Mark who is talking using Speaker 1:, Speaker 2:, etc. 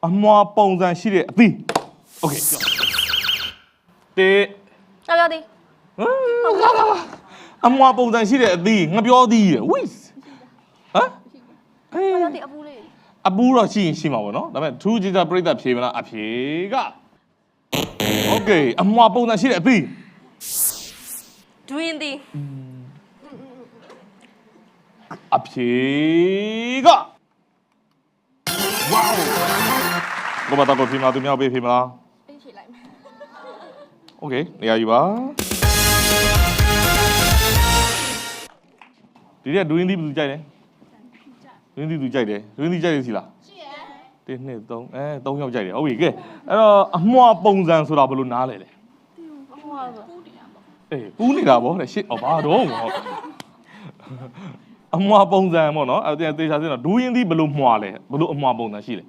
Speaker 1: အမွာပုံစံရှိတဲ့အသီး Okay တေး
Speaker 2: ပြောသည်
Speaker 1: အမွာပုံစံရှိတဲ့အသီးငါပြောသည်ဝိဟမ်
Speaker 2: ပြောသည်အပူလေး
Speaker 1: အပူတော့ရှိရင်ရှိမှာပေါ့နော်ဒါပေမဲ့ထူးကြည့်တာပြိတ္တဖြေမလားအဖြေက Okay အမွာပုံစံရှိတဲ့အသီး
Speaker 2: ဒွင်းသည်
Speaker 1: အဖြေက Wow ဘာမှတော့ဖြေမလားသူများပေးဖြေမလား
Speaker 2: အေးဖြေလိုက်မယ်
Speaker 1: Okay နေရာယူပါဒီရက်ဒွင်းသီးဘယ်သူကြိုက်လဲဒွင်းသီးသူကြိုက်တယ်ဒွင်းသီးကြိုက်တယ်စီလားရှိရ1 2 3 3ယောက်ကြိုက်တယ်ဟုတ်ပြီကဲအဲ့တော့အမွှာပုံစံဆိုတာဘယ်လိုနားလဲလဲပူးနေတာပေါ့တဲ့ရှစ်ဘာတော့အမွှာပုံစံပေါ့နော်အဲ့ဒါသေချာစင်းတော့ဒူးရင်းသီးဘယ်လိုမွှာလဲဘယ်လိုအမွှာပုံစံရှိလဲ